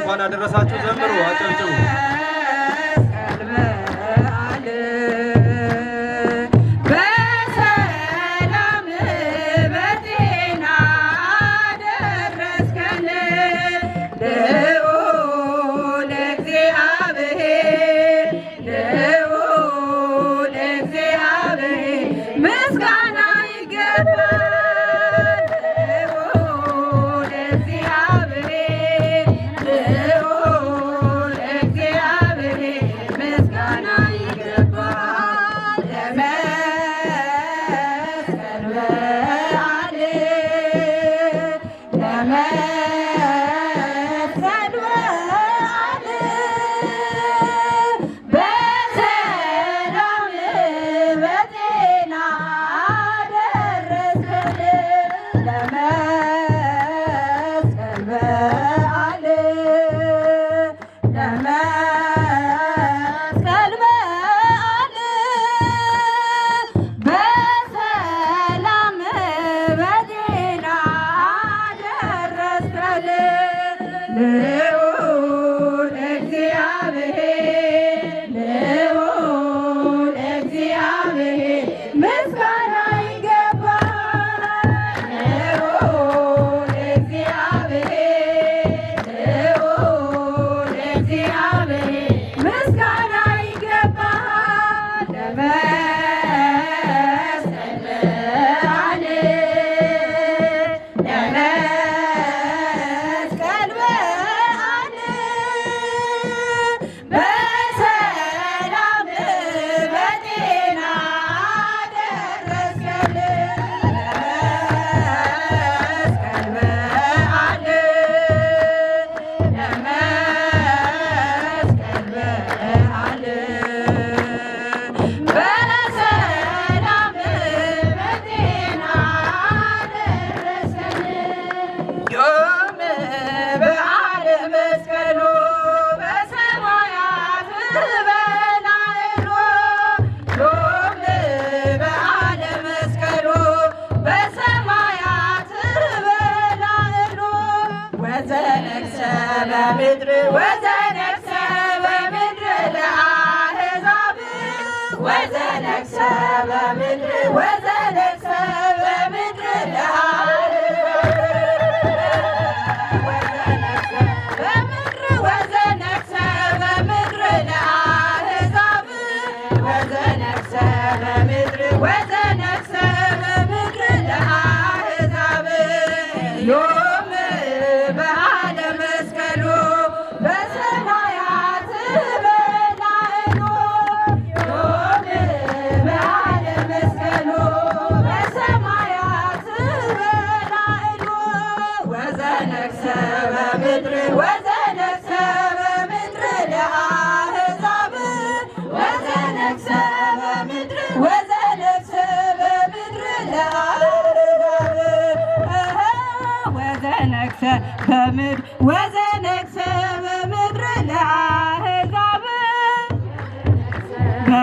እንኳን አደረሳችሁ ዘምሩ አጨብጭቡ።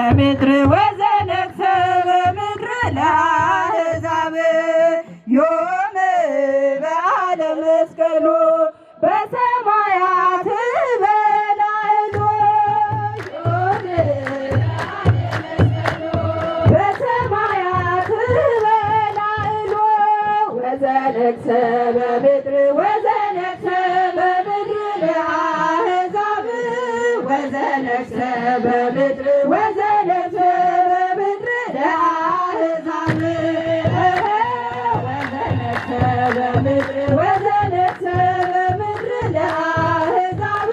በምድር ወዘነግሠ በምድር ለአሕዛብ ዮም በዓለ መስቀሉ በሰማያት በላዕሉ በሰማያት በላዕሉ ወዘነግሠ በምድር ወዘነግሠ በምድር ለአሕዛብ ወዘነግሠ በምድር ወዘነግሠ በምድር ለአሕዛብ ወዘነግሠ በምድር ለአሕዛብ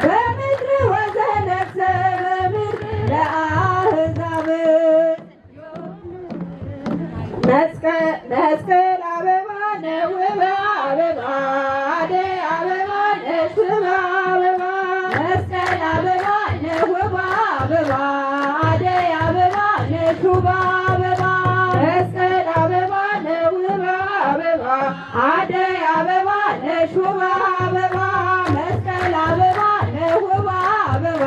በምድር ወዘነግሠ በምድር ለአሕዛብ መስቀል አበባ ነው አበባ አደይ አበባ ነሽ አበባ መስቀል አበባ ነው አበባ አደይ አበባ ነሽ አበባ መስቀል አበባ ነው አበባ አደይ አበባ ነሽ አበባ መስቀል አበባ ነው አበባ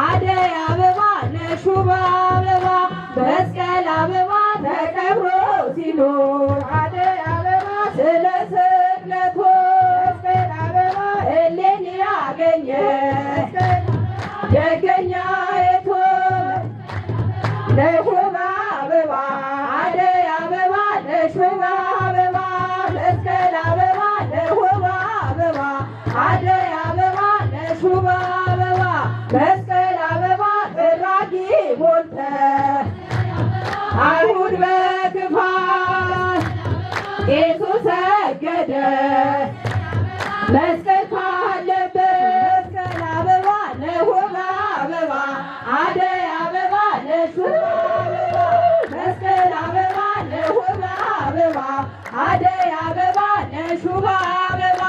አደይ አበባ ነሽ አበባ መስቀል አበባ ተከብሮ ሲኖር አደይ አበባ ስለ ስቅለቱ መስቀል አበባ እሌኒ ያገኘ ደገኛይቱ ነሽ አበባ አደይ አበባ ነሽ አበባ መስቀል አበባ ነሽ አበባ አደይ አበባ ነሽ አበባ መስቀል አበባ ጥራጊ ሞልተ አይሁድ በክፋት ጌቱ ሰገደ መስቀል ካለበት መስቀል አበባ ነው አበባ አደይ አበባ ነሽ አበባ መስቀል አበባ ነው አበባ አደይ አበባ ነሽ አበባ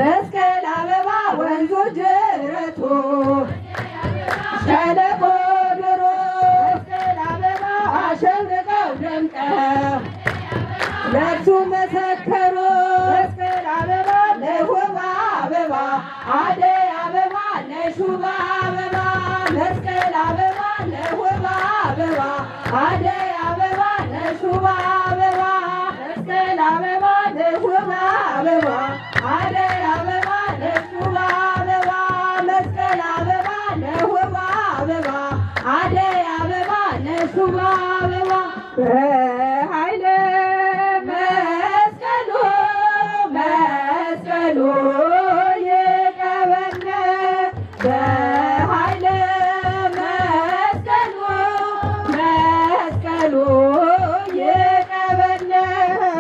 መስቀል አበባ ወንዙ ጅረቱ ሸለቆ ድሮ መስቀል አበባ አሸብርቀው ደምቀው ለእርሱ መሰከሩ መስቀል አበባ ነው አበባ አደይ አበባ ነሽ አበባ መስቀል አበባ ነው አበባ አደይ አበባ ነሽ አበባ መስቀል አበባ ነው አበባ አደይ አበባ ነሽ አበባ መስቀል አበባ ነው አበባ አደይ አበባ ነሽ አበባ በኃይለ መስቀሉ መስቀሉ ይቀበነ በኃይለ መስቀሉ መስቀሉ ይቀበነ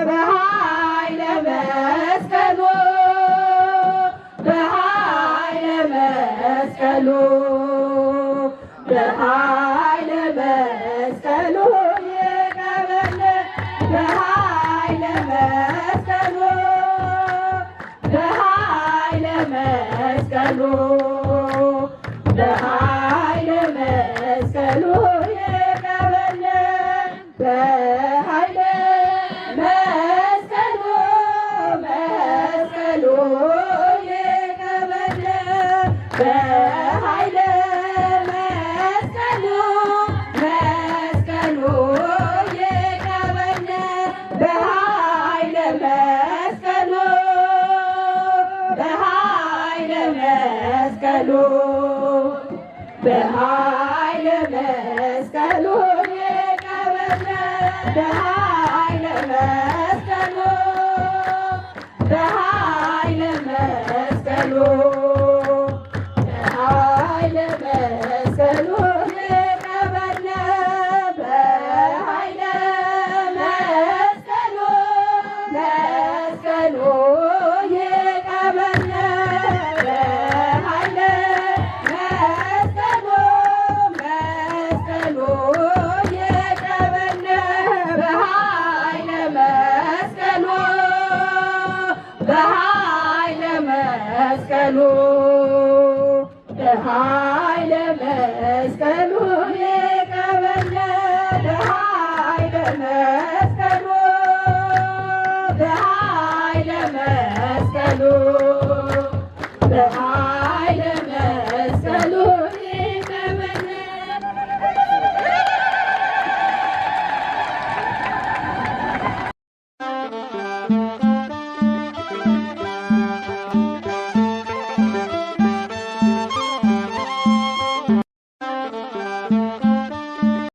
በኃይለ መስቀሉ በኃይለ መስቀሉ በኃይለ መስቀሉ ይቀበነ በኃይለ መስቀሉ በኃይለ መስቀሉ በኃይለ መስቀሉ ይቀበነ በኃይለ መስቀሉ መስቀሉ ይቀበነ በኃይለ መስቀሉ መስቀሉ ይቀበነ በኃይለ መስቀሉ በኃይለ መስቀሉ በኃይለ መስቀሉ ይቀበነ በኃይለ መስቀሉ በኃይለ መስቀሉ በኃይለ መስቀሉ ይቀበነ በኃይለ መስቀሉ መስቀሉ ይቀበነ በኃይለ መስቀሉ መስቀሉ ይቀበነ በኃይለ መስቀሉ በኃይለ መስቀሉ በኃይለ መስቀሉ ይቀበነ በኃይለ መስቀሉ በኃይለ መስቀሉ